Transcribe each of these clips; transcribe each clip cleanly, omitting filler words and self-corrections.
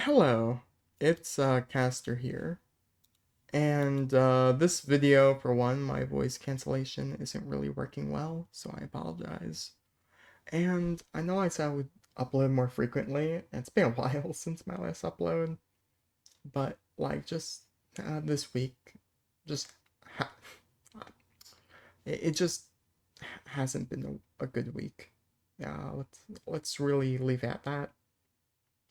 Hello, it's Caster here, and this video, for one, my voice cancellation isn't really working well, so I apologize. And I know I said I would upload more frequently, and it's been a while since my last upload, but like just this week, just ha it just hasn't been a good week. Yeah, let's really leave it at that.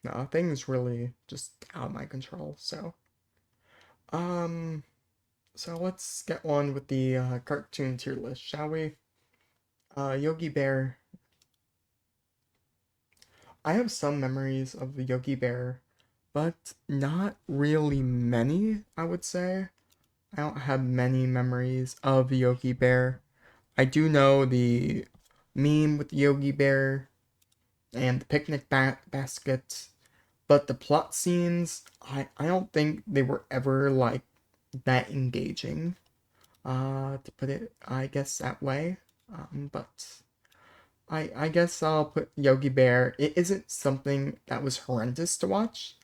No, things really just out of my control, so. Um, So let's get on with the cartoon tier list, shall we? Yogi Bear. I have some memories of the Yogi Bear, but not really many, I would say. I don't have many memories of the Yogi Bear. I do know the meme with the Yogi Bear and the picnic basket, but the plot scenes, I don't think they were ever like that engaging. To put it, I guess that way. But I guess I'll put Yogi Bear. It isn't something that was horrendous to watch,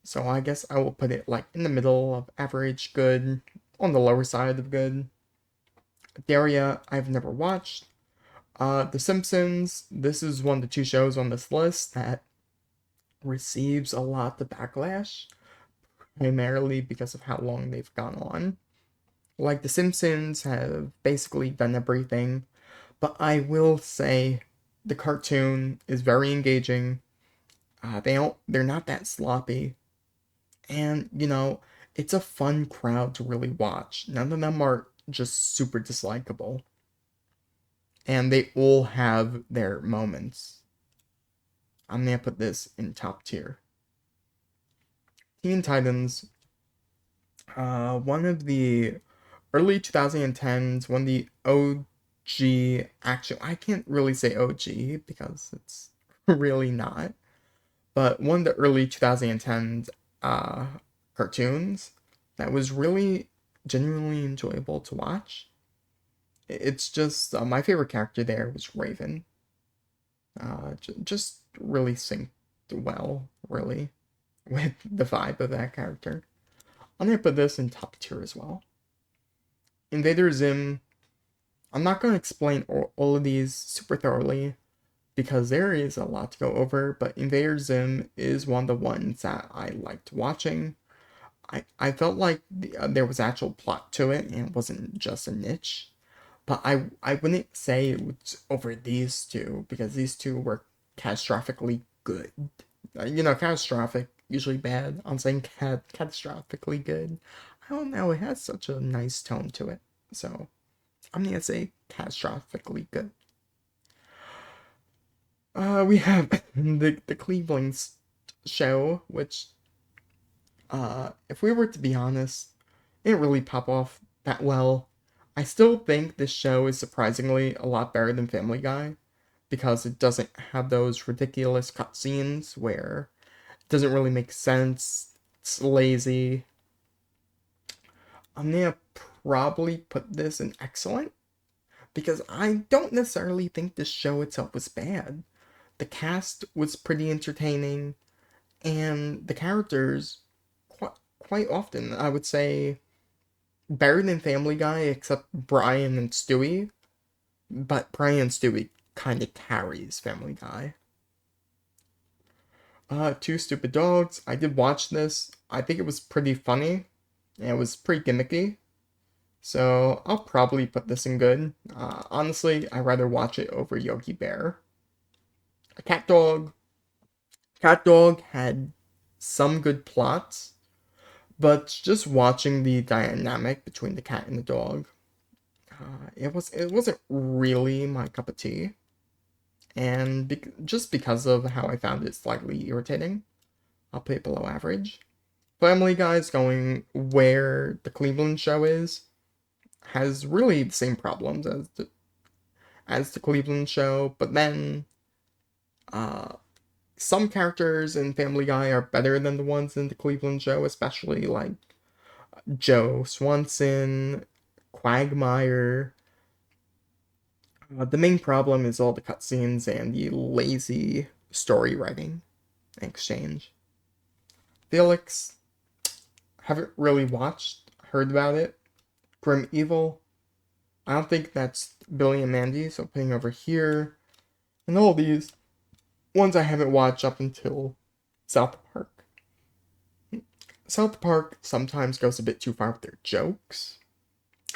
so I guess I will put it like in the middle of average, good, on the lower side of good. Daria, I've never watched. The Simpsons. This is one of the two shows on this list that receives a lot of backlash, primarily because of how long they've gone on. Like The Simpsons have basically done everything. But I will say the cartoon is very engaging. They're not that sloppy. And, it's a fun crowd to really watch. None of them are just super dislikable. And they all have their moments. I'm gonna put this in top tier. Teen Titans, one of the early 2010s, one of the OG action. I can't really say OG because it's really not. But one of the early 2010s uh, cartoons that was really genuinely enjoyable to watch. It's just my favorite character there was Raven. Just really synced well, really, with the vibe of that character. I'm gonna put this in top tier as well. Invader Zim. I'm not gonna explain all of these super thoroughly because there is a lot to go over, but Invader Zim is one of the ones that I liked watching. I felt like there was actual plot to it and it wasn't just a niche. But I wouldn't say it was over these two because these two were catastrophically good. Catastrophic, usually bad. I'm saying catastrophically good. I don't know, it has such a nice tone to it. So I'm gonna say catastrophically good. We have the Cleveland show, which if we were to be honest, it didn't really pop off that well. I still think this show is surprisingly a lot better than Family Guy because it doesn't have those ridiculous cutscenes where it doesn't really make sense. It's lazy. I'm gonna probably put this in excellent because I don't necessarily think the show itself was bad. The cast was pretty entertaining, and the characters, quite often, I would say, better than Family Guy, except Brian and Stewie. But Brian and Stewie kind of carries Family Guy. Two Stupid Dogs. I did watch this. I think it was pretty funny. And it was pretty gimmicky. So I'll probably put this in good. Honestly, I'd rather watch it over Yogi Bear. A Cat Dog. Cat Dog had some good plots, but just watching the dynamic between the cat and the dog, it wasn't really my cup of tea, and just because of how I found it slightly irritating, I'll put it below average. Family Guy's going where the Cleveland show is has really the same problems as the Cleveland show, but then uh, some characters in Family Guy are better than the ones in the Cleveland show, especially like Joe Swanson, Quagmire. The main problem is all the cutscenes and the lazy story writing and exchange. Felix, haven't really watched, heard about it. Grim Evil, I don't think that's Billy and Mandy, so putting over here. And all these ones I haven't watched up until South Park. South Park sometimes goes a bit too far with their jokes.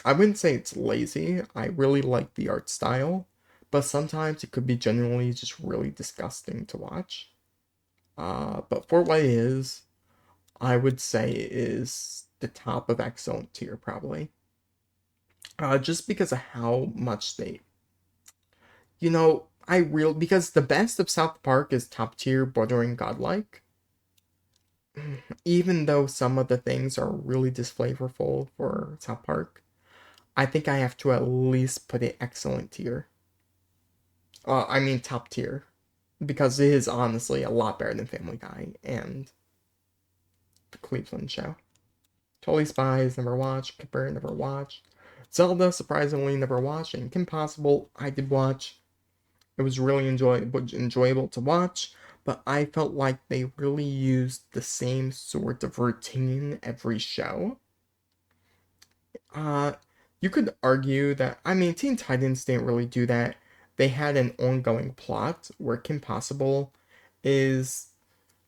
I wouldn't say it's lazy. I really like the art style, but sometimes it could be genuinely just really disgusting to watch. But for what it is, I would say it is the top of excellent tier probably. Just because of how much they, because the best of South Park is top tier, bordering godlike. Even though some of the things are really disflavorful for South Park, I think I have to at least put it excellent tier. I mean top tier, because it is honestly a lot better than Family Guy and the Cleveland Show. Totally Spies, never watched. Kipper, never watched. Zelda, surprisingly, never watched. And Kim Possible, I did watch. It was really enjoyable to watch, but I felt like they really used the same sort of routine every show. Uh, you could argue that, I mean, Teen Titans didn't really do that. They had an ongoing plot where Kim Possible is.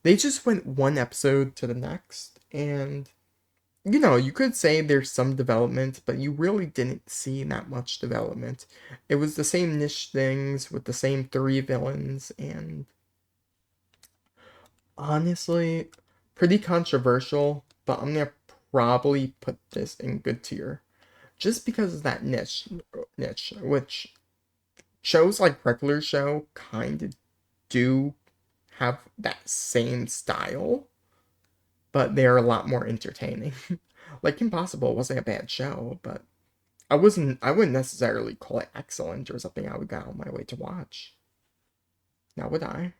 They just went one episode to the next, and you could say there's some development, but you really didn't see that much development. It was the same niche things with the same three villains, and honestly, pretty controversial, but I'm gonna probably put this in good tier. Just because of that niche, which shows like Regular Show kind of do have that same style, but they're a lot more entertaining. Like Impossible wasn't a bad show, but I wouldn't necessarily call it excellent or something I would go on my way to watch. Now would I?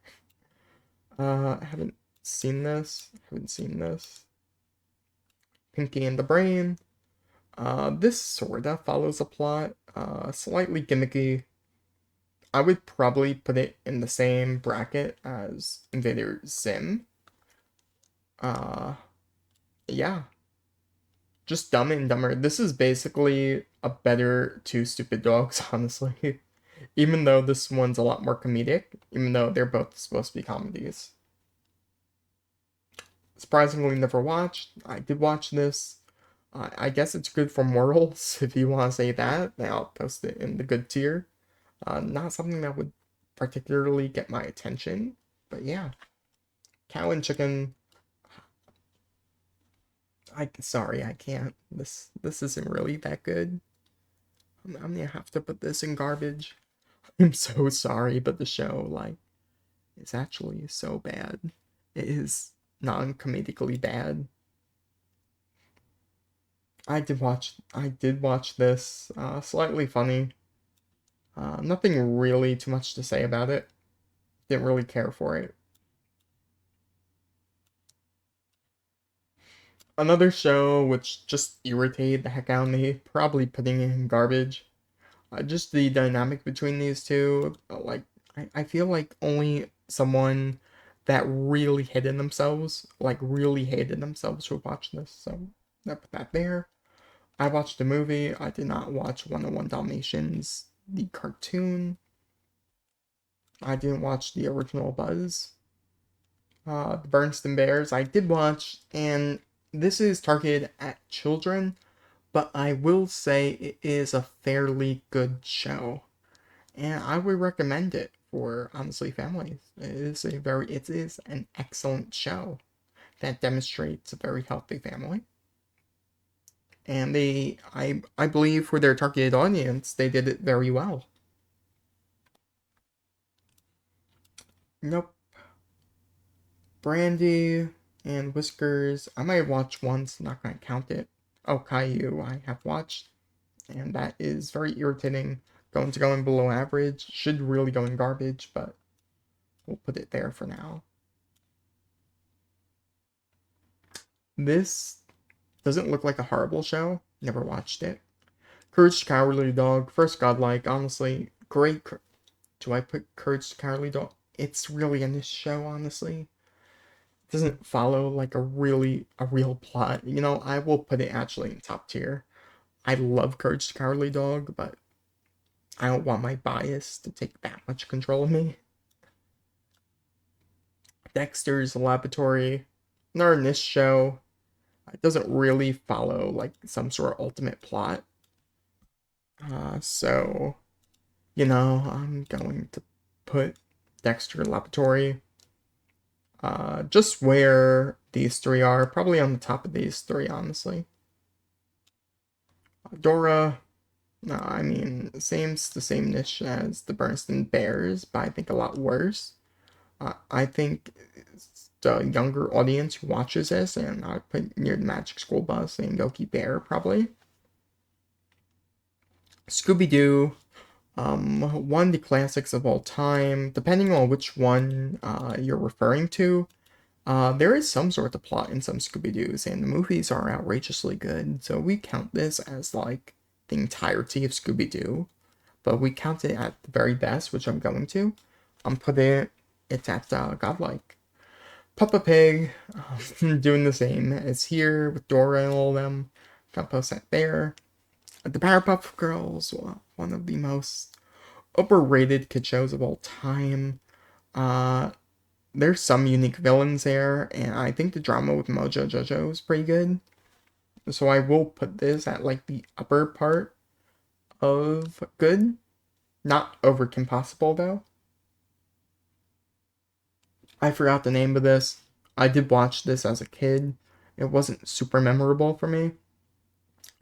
I haven't seen this. Haven't seen this. Pinky and the Brain. This sorta follows a plot. Slightly gimmicky. I would probably put it in the same bracket as Invader Zim. Uh, yeah. Just Dumb and Dumber. This is basically a better Two Stupid Dogs, honestly. Even though this one's a lot more comedic, even though they're both supposed to be comedies. Surprisingly, never watched. I did watch this. I guess it's good for morals, if you want to say that. I'll post it in the good tier. Not something that would particularly get my attention, but yeah. Cow and Chicken. Sorry, I can't. This isn't really that good. I'm gonna have to put this in garbage. I'm so sorry, but the show, like, is actually so bad. It is non-comedically bad. I did watch this. Slightly funny. Nothing really too much to say about it. Didn't really care for it. Another show which just irritated the heck out of me, probably putting it in garbage. Just the dynamic between these two, I feel like only someone that really hated themselves would watch this, so I put that there. I watched the movie, I did not watch 101 Dalmatians, the cartoon. I didn't watch the original Buzz. The Berenstain Bears, I did watch, and this is targeted at children, but I will say it is a fairly good show. And I would recommend it for honestly families. It is an excellent show that demonstrates a very healthy family. And I believe for their targeted audience, they did it very well. Nope. Brandy and Whiskers, I might have watched once, not gonna count it. Oh, Caillou, I have watched, and that is very irritating. Going to go in below average, should really go in garbage, but we'll put it there for now. This doesn't look like a horrible show. Never watched it. Courage the Cowardly Dog, first godlike, honestly, great. Do I put Courage the Cowardly Dog? It's really a niche show, honestly. doesn't follow like a real plot. You know, I will put it actually in top tier. I love Courage the Cowardly Dog, but I don't want my bias to take that much control of me. Dexter's Laboratory, another niche show. It doesn't really follow like some sort of ultimate plot. So you know, I'm going to put Dexter Laboratory just where these three are, probably on the top of these three, honestly. Dora, I mean, the same niche as the Bernstein Bears, but I think a lot worse. I think the younger audience who watches this, and I put near the Magic School Bus and Yogi Bear probably. Scooby Doo, one of the classics of all time. Depending on which one you're referring to, there is some sort of plot in some Scooby Doo's, and the movies are outrageously good. So we count this as like the entirety of Scooby Doo, but we count it at the very best, which I'm going to. I'm putting it at godlike. Peppa Pig, doing the same as here with Dora and all of them. Got post that there. The Powerpuff Girls, one of the most overrated kid shows of all time. Uh, there's some unique villains there, and I think the drama with Mojo Jojo is pretty good. So I will put this at like the upper part of good. Not over impossible though. I forgot the name of this. I did watch this as a kid. It wasn't super memorable for me,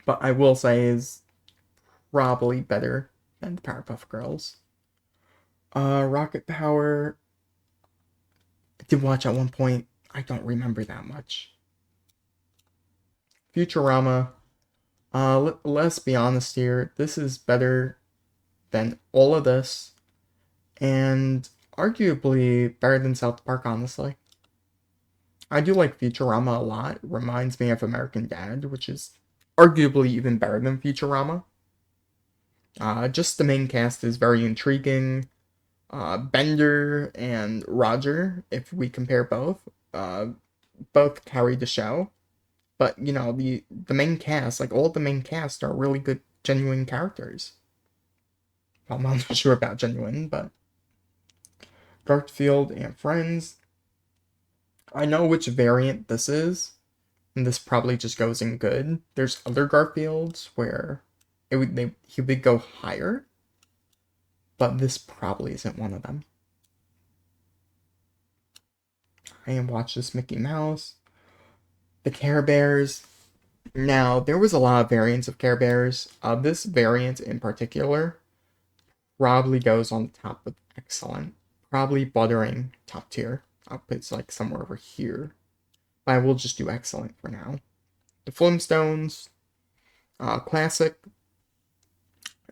but I will say is probably better than the Powerpuff Girls. Rocket Power. I did watch at one point. I don't remember that much. Futurama. Let's be honest here. This is better than all of this, and arguably better than South Park, honestly. I do like Futurama a lot. It reminds me of American Dad, which is arguably even better than Futurama. Just the main cast is very intriguing. Bender and Roger, if we compare both carry the show. But you know, the main cast, like all the main cast, are really good, genuine characters. I'm not sure about genuine, but Garfield and Friends. I know which variant this is, and this probably just goes in good. There's other Garfields where he would go higher, but this probably isn't one of them. I am watch this Mickey Mouse, the Care Bears. Now there was a lot of variants of Care Bears. This variant in particular probably goes on the top with excellent. Probably buttering top tier. I'll put it's like somewhere over here. But I will just do excellent for now. The Flintstones, classic.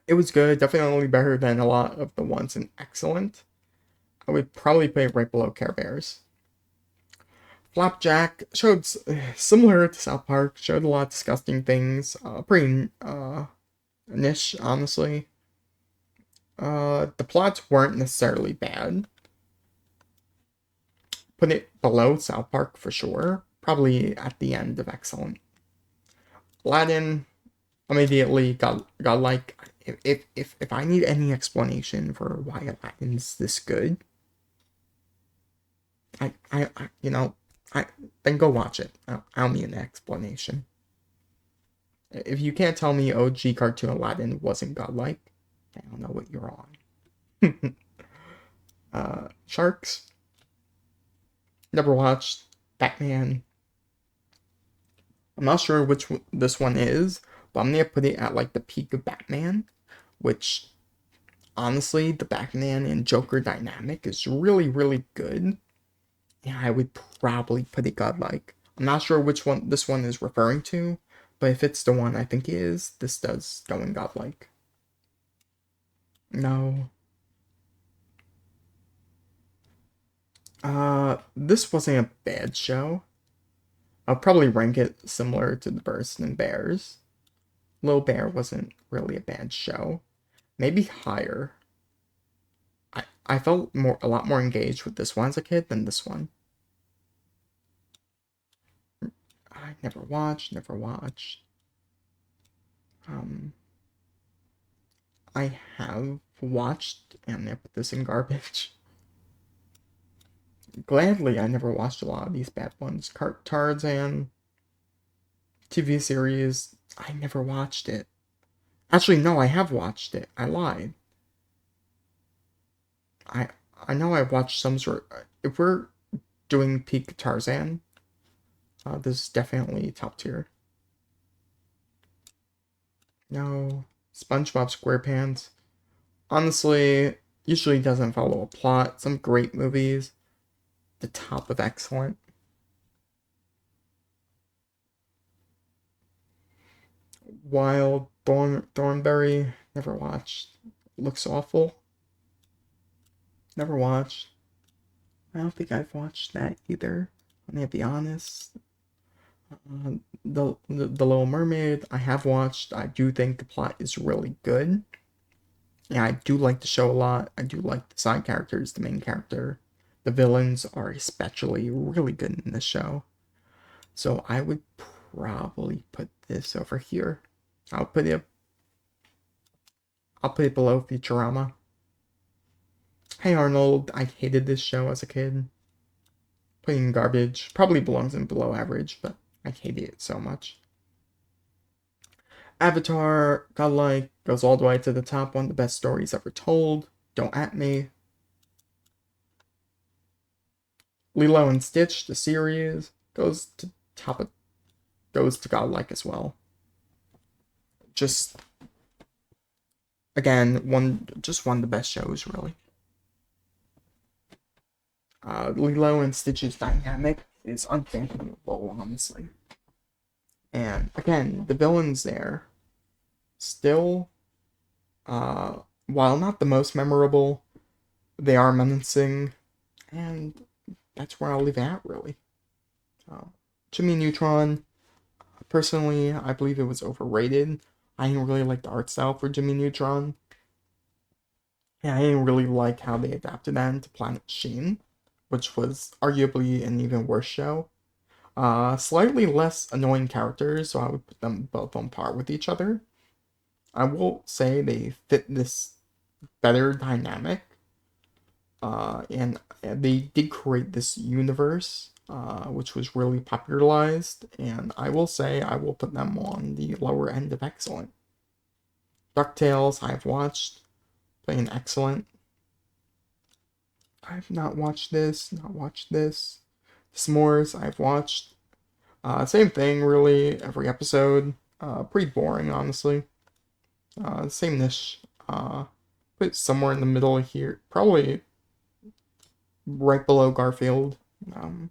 It was good, definitely better than a lot of the ones in excellent. I would probably put it right below Care Bears. Flapjack showed similar to South Park, showed a lot of disgusting things. Pretty niche, honestly. The plots weren't necessarily bad. Put it below South Park for sure. Probably at the end of excellent. Aladdin immediately got like if I need any explanation for why Aladdin's this good, I you know I then go watch it. I don't need an explanation. If you can't tell me OG cartoon Aladdin wasn't godlike, I don't know what you're on. Sharks. Never watched Batman. I'm not sure which this one is, but I'm gonna put it at like the peak of Batman, which honestly, the Batman and Joker dynamic is really, really good. Yeah, I would probably put it godlike. I'm not sure which one this one is referring to, but if it's the one I think it is, this does go in godlike. No. This wasn't a bad show. I'll probably rank it similar to the Bernstein Bears. Little Bear wasn't really a bad show. Maybe higher. I felt a lot more engaged with this one as a kid than this one. I never watched, never watched. Um, I have watched, and I put this in garbage. Gladly, I never watched a lot of these bad ones. Tarzan TV series, I never watched it. Actually, no, I have watched it. I lied. I I know I watched some sort. If we're doing peak Tarzan, this is definitely top tier. No, SpongeBob SquarePants. Honestly, usually doesn't follow a plot. Some great movies. The top of excellent. Wild Thornberry. Never watched. Looks awful. Never watched. I don't think I've watched that either. I'm gonna be honest. The Little Mermaid. I have watched. I do think the plot is really good. Yeah, I do like the show a lot. I do like the side characters, the main character. The villains are especially really good in this show. So I would probably put this over here. I'll put it I'll put it below Futurama. Hey Arnold, I hated this show as a kid. Putting garbage. Probably belongs in below average, but I hated it so much. Avatar, Godlike, goes all the way to the top. One of the best stories ever told. Don't at me. Lilo and Stitch, the series, goes to top of goes to Godlike as well. Just again, one of the best shows really. Lilo and Stitch's dynamic is unfathomable, honestly. And again, the villains there still, uh, while not the most memorable, they are menacing, and that's where I'll leave it at really. Uh, Jimmy Neutron, personally, I believe it was overrated. I didn't really like the art style for Jimmy Neutron. Yeah, I didn't really like how they adapted that into Planet Sheen, which was arguably an even worse show. Slightly less annoying characters, so I would put them both on par with each other. I will say they fit this better dynamic, and they did create this universe, which was really popularized, and I will say I will put them on the lower end of excellent. DuckTales, I've watched, playing excellent. I've not watched this, not watched this. S'mores, I've watched. Same thing, really, every episode. Pretty boring, honestly. Same niche. Put somewhere in the middle here. Probably right below Garfield. Um,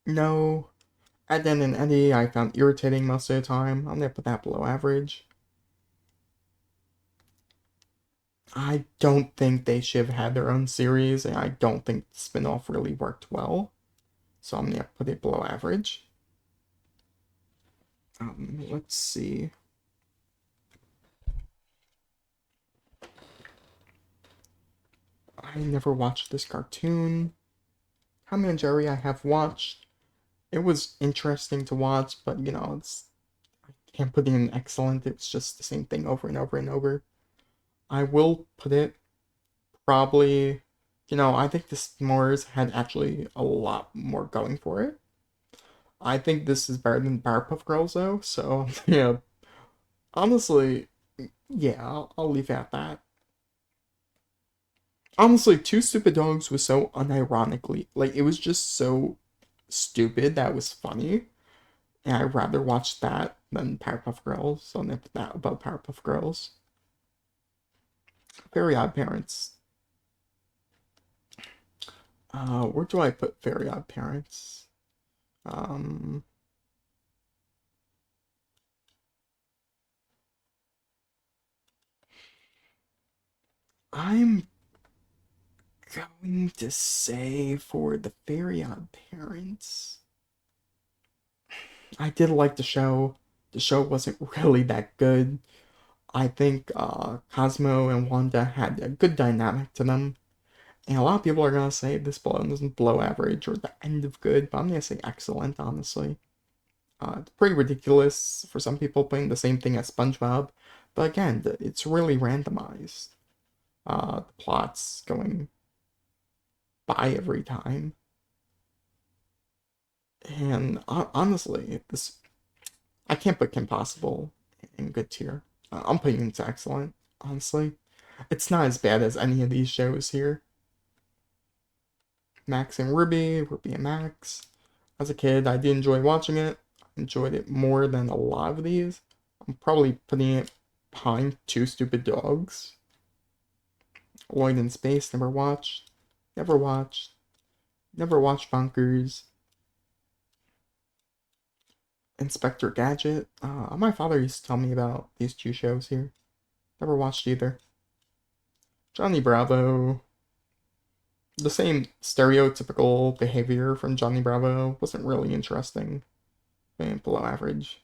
no. Eden and Eddie, I found irritating most of the time. I'm gonna put that below average. I don't think they should have had their own series, and I don't think the spin-off really worked well. So I'm gonna put it below average. Let's see. I never watched this cartoon. Tom and Jerry I have watched. It was interesting to watch, but I can't put it in excellent. It's just the same thing over and over and over. I will put it probably, I think the S'mores had actually a lot more going for it. I think this is better than Powerpuff Girls though, so yeah, honestly, yeah, I'll leave it at that. Honestly, Two Stupid Dogs was so unironically, like, it was just so stupid that was funny. And I'd rather watch that than Powerpuff Girls, so I'm gonna put that above Powerpuff Girls. Very Odd Parents. Where do I put Very Odd Parents? Um, I'm going to say for the Very Odd Parents. I did like the show. The show wasn't really that good. I think Cosmo and Wanda had a good dynamic to them. And a lot of people are gonna say this isn't below average or the end of good, but I'm gonna say excellent, honestly. It's pretty ridiculous for some people playing the same thing as SpongeBob, but again, it's really randomized. The plot's going by every time, and honestly, this I can't put Kim Possible in good tier. I'm putting it into excellent, honestly. It's not as bad as any of these shows here. Max and Ruby, Ruby and Max. As a kid, I did enjoy watching it. I enjoyed it more than a lot of these. I'm probably putting it behind Two Stupid Dogs. Lloyd in Space, never watched. Never watched. Never watched Bunkers. Inspector Gadget. My father used to tell me about these two shows here. Never watched either. Johnny Bravo. The same stereotypical behavior from Johnny Bravo wasn't really interesting. And below average.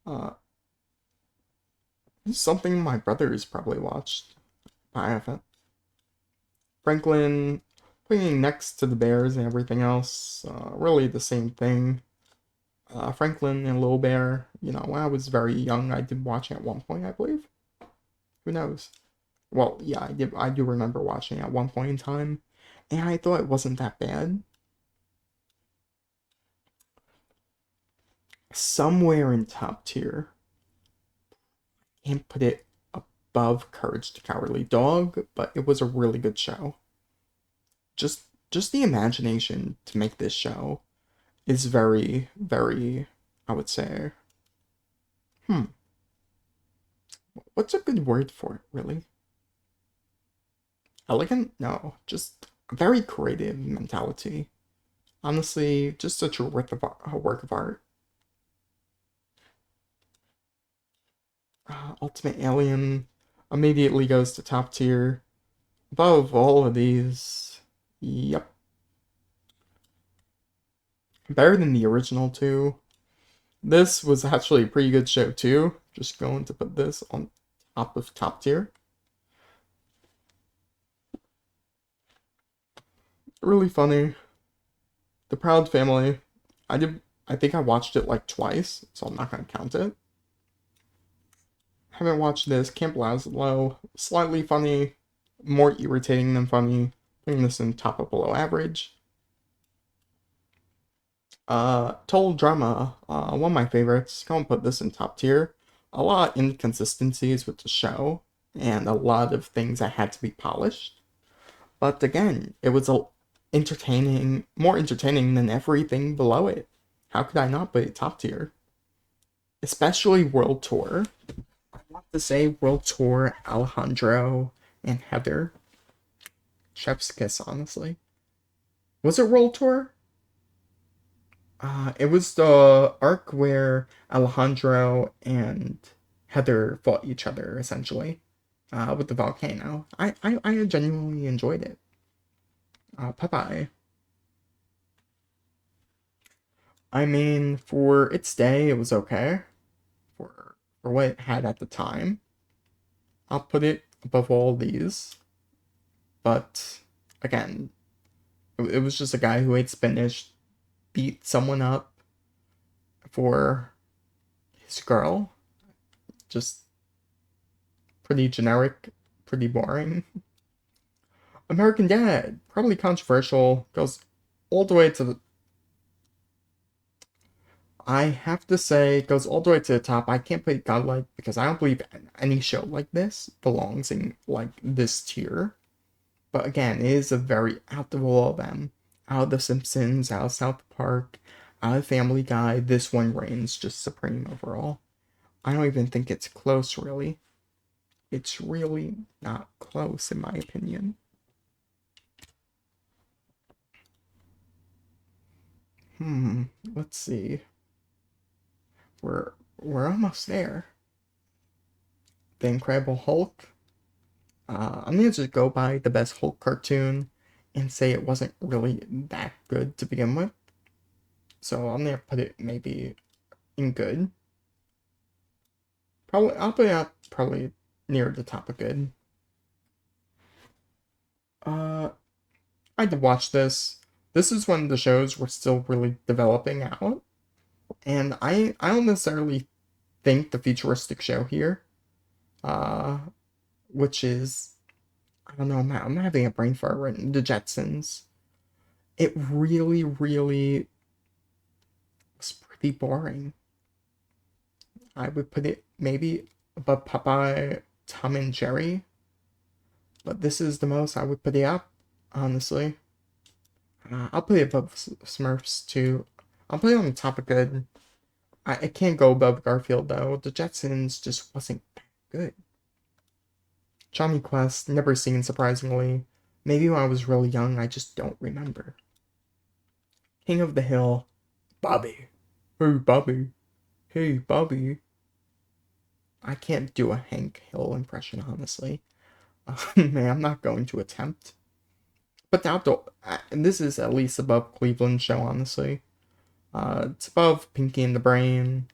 Uh, Something my brothers probably watched, but I haven't. Franklin playing next to the Bears and everything else, really the same thing. Franklin and Little Bear, when I was very young, I did watch it at one point, I believe. Who knows? Well, yeah, I did. I do remember watching it at one point in time, and I thought it wasn't that bad. Somewhere in top tier, can't put it above Courage the Cowardly Dog, but it was a really good show. Just just the imagination to make this show is very, very, I would say, hmm, what's a good word for it, really? Elegant? No, just a very creative mentality. Honestly, just such a work of art. Ultimate Alien immediately goes to top tier. Above all of these, yep. Better than the original two. This was actually a pretty good show too. Just going to put this on top of top tier. Really funny. The Proud Family. I think I watched it like twice, so I'm not gonna count it. Haven't watched this. Camp Lazlo. Slightly funny. More irritating than funny. Putting this in top of below average. Total Drama. One of my favorites. Gonna put this in top tier. A lot of inconsistencies with the show, and a lot of things that had to be polished. But again, it was more entertaining than everything below it. How could I not put it top tier? Especially World Tour. I want to say World Tour, Alejandro, and Heather. Chef's kiss, honestly. Was it World Tour? It was the arc where Alejandro and Heather fought each other, essentially, with the volcano. I genuinely enjoyed it. Bye-bye. I mean, for its day, it was okay. For what it had at the time. I'll put it above all these. But again, it was just a guy who ate spinach, beat someone up for his girl. Just pretty generic, pretty boring. American Dad, probably controversial, goes all the way to the. I have to say, goes all the way to the top. I can't put Godlike because I don't believe any show like this belongs in like this tier. But again, it is a very out of all of them. Out of The Simpsons, out of South Park, out of Family Guy, this one reigns just supreme overall. I don't even think it's close, really. It's really not close, in my opinion. Hmm, let's see. We're almost there. The Incredible Hulk. I'm gonna just go by the best Hulk cartoon and say it wasn't really that good to begin with. So I'm gonna put it maybe in good. Probably I'll put it out probably near the top of good. Uh, I did watch this. This is when the shows were still really developing out, and I don't necessarily think the futuristic show here, uh, which is I don't know, I'm having a brain fart right now. The Jetsons. It really, really was pretty boring. I would put it maybe above Popeye, Tom and Jerry, but this is the most I would put it up, honestly. I'll put it above Smurfs too. I'll put it on the top of good. I can't go above Garfield though. The Jetsons just wasn't that good. Johnny Quest, never seen surprisingly. Maybe when I was really young, I just don't remember. King of the Hill, Bobby. Hey, Bobby. Hey, Bobby. I can't do a Hank Hill impression, honestly. Man, I'm not going to attempt. But the outdoor, and this is at least above Cleveland show, honestly. It's above Pinky and the Brain,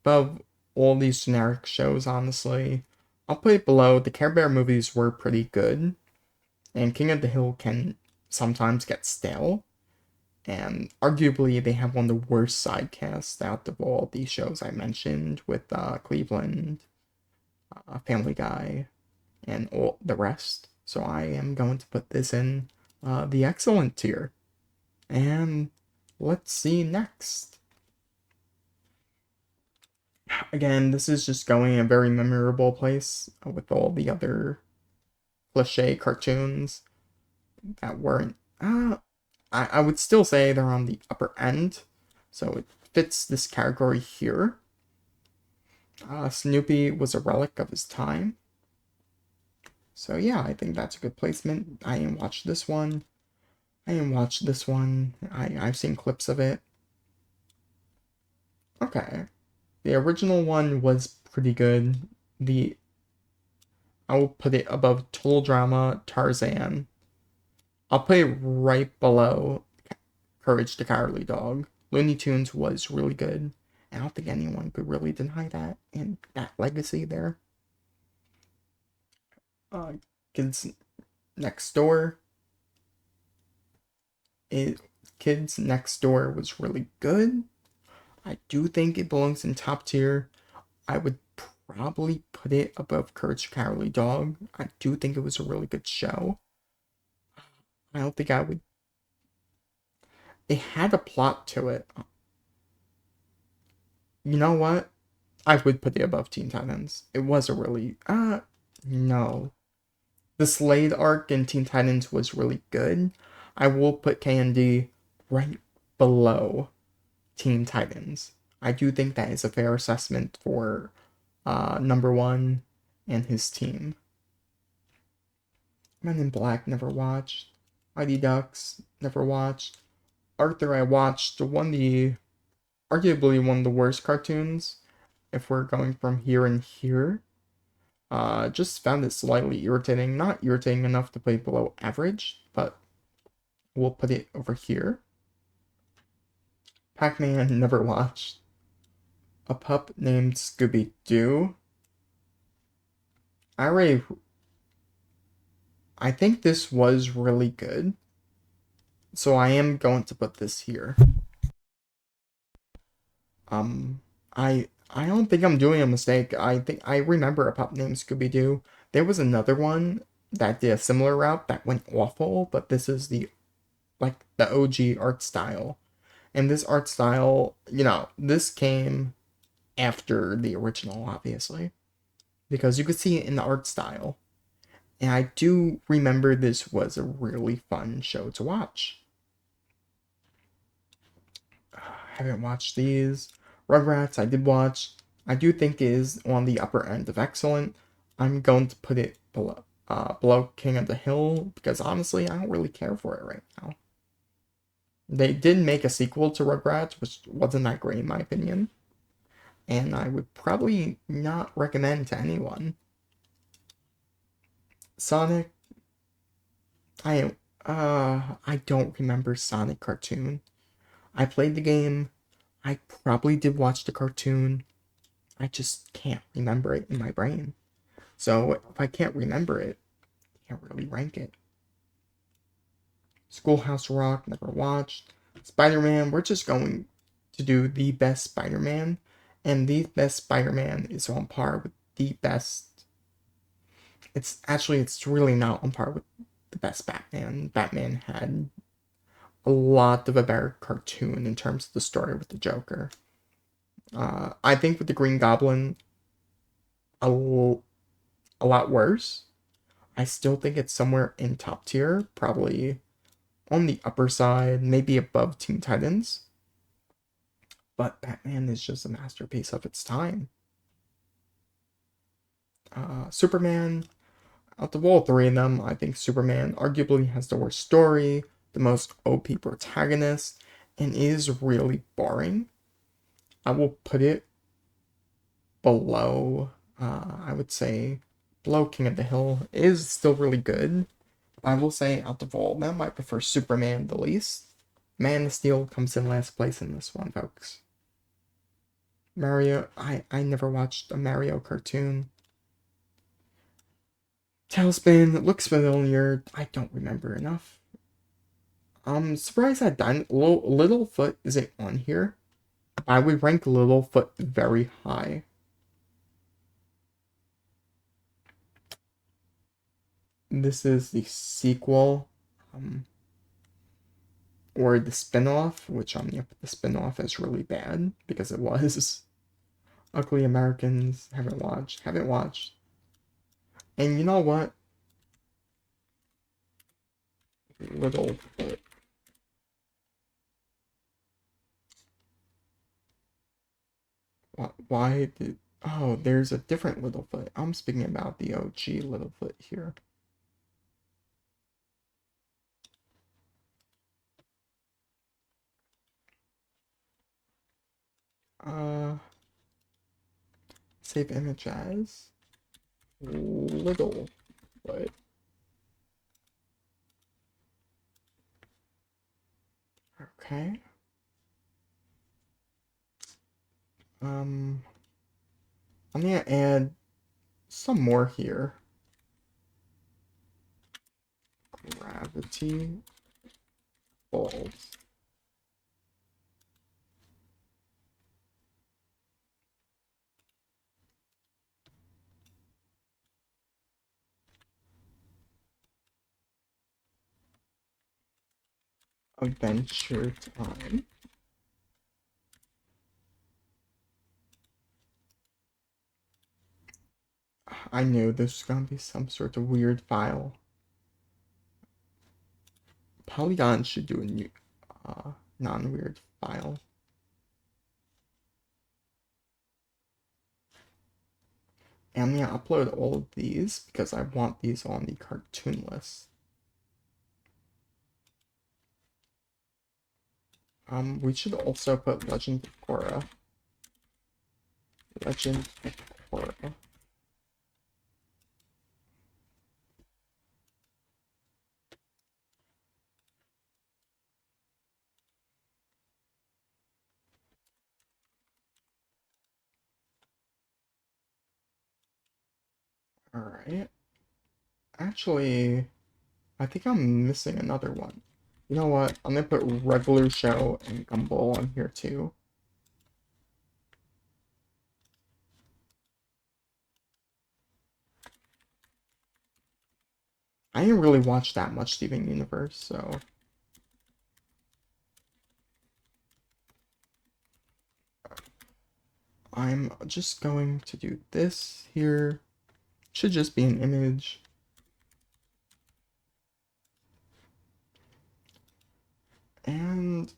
above all these generic shows, honestly. I'll put it below. The Care Bear movies were pretty good, and King of the Hill can sometimes get stale. And arguably, they have one of the worst side casts out of all these shows I mentioned, with Cleveland, Family Guy, and all the rest. So I am going to put this in the excellent tier. And let's see next. Again, this is just going a very memorable place with all the other cliche cartoons that weren't. I would still say they're on the upper end, so it fits this category here. Snoopy was a relic of his time. So yeah, I think that's a good placement. I didn't watch this one. I've seen clips of it. Okay. The original one was pretty good. I will put it above Total Drama, Tarzan. I'll put it right below Courage the Cowardly Dog. Looney Tunes was really good. I don't think anyone could really deny that and that legacy there. Uh, Kids Next Door. It Kids Next Door was really good. I do think it belongs in top tier. I would probably put it above Courage the Cowardly Dog. I do think it was a really good show. I don't think I would. It had a plot to it. You know what? I would put it above Teen Titans. It was a really no. The Slade arc in Teen Titans was really good. I will put KND right below Teen Titans. I do think that is a fair assessment for number one and his team. Men in Black never watched. Mighty Ducks never watched. Arthur I watched. Arguably one of the worst cartoons. If we're going from here and here. Just found it slightly irritating. Not irritating enough to put it below average, but we'll put it over here. Pac-Man never watched. A Pup Named Scooby-Doo. I think this was really good. So I am going to put this here. I don't think I'm doing a mistake. I think I remember A Pup Named Scooby-Doo. There was another one that did a similar route that went awful, but this is the OG art style. And this art style, this came after the original, obviously, because you could see it in the art style. And I do remember this was a really fun show to watch. I haven't watched these. Rugrats, I did watch. I do think is on the upper end of excellent. I'm going to put it below King of the Hill because honestly, I don't really care for it right now. They did make a sequel to Rugrats, which wasn't that great in my opinion. And I would probably not recommend to anyone. Sonic, I don't remember Sonic cartoon. I played the game. I probably did watch the cartoon. I just can't remember it in my brain. So if I can't remember it, I can't really rank it. Schoolhouse Rock, never watched. Spider-Man, we're just going to do the best Spider-Man, and the best Spider-Man is on par with the best. It's really not on par with the best Batman. Batman had a lot of a better cartoon in terms of the story with the Joker. I think with the Green Goblin, a, a lot worse. I still think it's somewhere in top tier, probably on the upper side, maybe above Teen Titans. But Batman is just a masterpiece of its time. Superman, out of all three of them, I think Superman arguably has the worst story, the most OP protagonist, and is really boring. I will put it below, I would say, below King of the Hill. It is still really good. I will say, out of all of them, I prefer Superman the least. Man of Steel comes in last place in this one, folks. Mario, I never watched a Mario cartoon. Tailspin looks familiar. I don't remember enough. I'm surprised that Littlefoot isn't on here. I would rank Littlefoot very high. This is the sequel, or the spin-off, which I'm gonna put the spin-off as really bad because it was. Ugly Americans, haven't watched. And you know what? Littlefoot. Why did... Oh, there's a different Littlefoot. I'm speaking about the OG Littlefoot here. Save image as Littlefoot. Okay. I'm gonna add some more here. Gravity Falls. Adventure Time. I knew this was gonna be some sort of weird file. Polygon should do a new non-weird file. And I'm gonna upload all of these because I want these on the cartoon list. We should also put Legend of Korra. Legend of Korra. Alright. Actually, I think I'm missing another one. You know what? I'm gonna put Regular Show and Gumball on here too. I didn't really watch that much Steven Universe, so... I'm just going to do this here. Should just be an image. And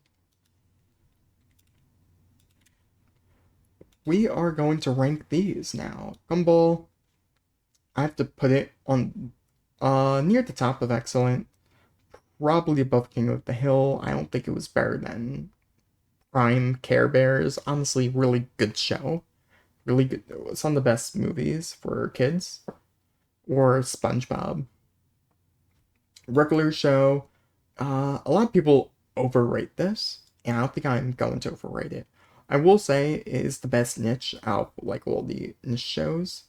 we are going to rank these now. Gumball, I have to put it on near the top of excellent. Probably above King of the Hill. I don't think it was better than Prime Care Bears. Honestly, really good show. Really good. Some of the best movies for kids. Or SpongeBob. Regular Show. A lot of people overrate this, and I don't think I'm going to overrate it. I will say it is the best niche out of like all the niche shows.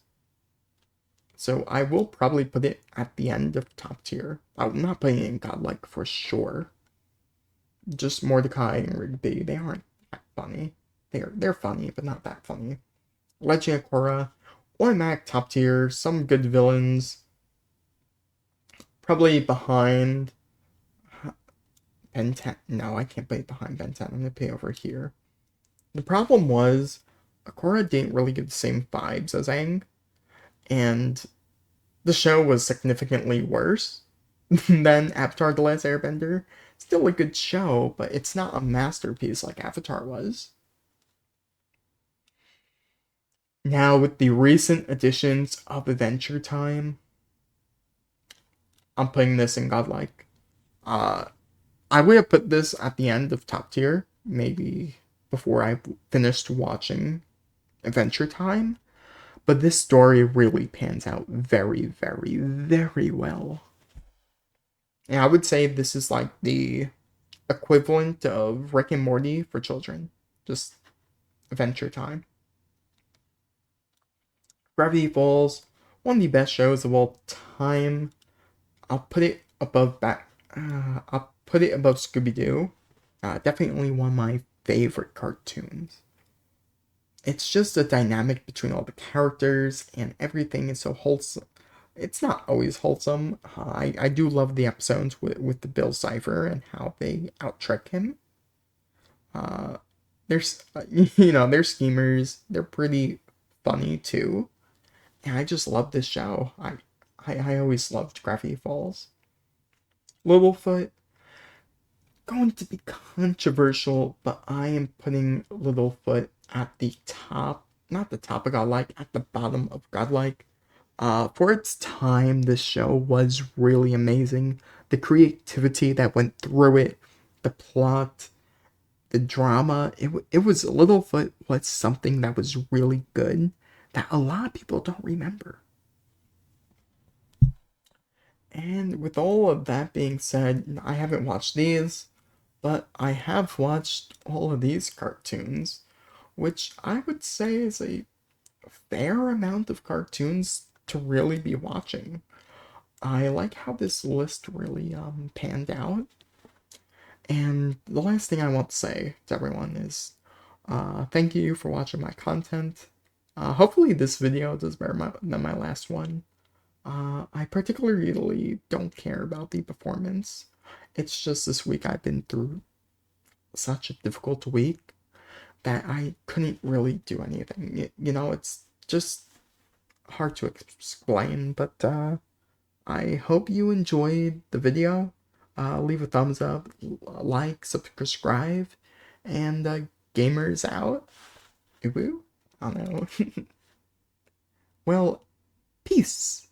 So I will probably put it at the end of top tier. I'm not putting it in godlike for sure. Just Mordecai and Rigby, they aren't that funny. They're funny, but not that funny. Legend of Korra, automatic top tier, some good villains. Probably behind Ben 10. No, I can't put it behind Ben 10. I'm gonna put it over here. The problem was, Korra didn't really get the same vibes as Aang, and the show was significantly worse than Avatar The Last Airbender. Still a good show, but it's not a masterpiece like Avatar was. Now, with the recent additions of Adventure Time, I'm putting this in Godlike. Uh, I would have put this at the end of top tier, maybe before I finished watching Adventure Time, but this story really pans out very, very, very well. And I would say this is like the equivalent of Rick and Morty for children. Just Adventure Time. Gravity Falls, one of the best shows of all time. I'll put it above I'll put it above Scooby Doo. Definitely one of my favorite cartoons. It's just a dynamic between all the characters and everything is so wholesome. It's not always wholesome. I do love the episodes with the Bill Cipher and how they out trick him. Uh, there's they're schemers. They're pretty funny too. And I just love this show. I always loved Gravity Falls. Littlefoot, going to be controversial, but I am putting Littlefoot at the top, not the top of Godlike, at the bottom of Godlike. For its time, this show was really amazing. The creativity that went through it, the plot, the drama, it was Littlefoot was something that was really good that a lot of people don't remember. And with all of that being said, I haven't watched these, but I have watched all of these cartoons, which I would say is a fair amount of cartoons to really be watching. I like how this list really panned out. And the last thing I want to say to everyone is thank you for watching my content. Hopefully this video does better than my last one. I particularly don't care about the performance. It's just this week I've been through such a difficult week that I couldn't really do anything. It's just hard to explain, but I hope you enjoyed the video. Leave a thumbs up, like, subscribe, and gamers out. Woo? I don't know. Well, peace.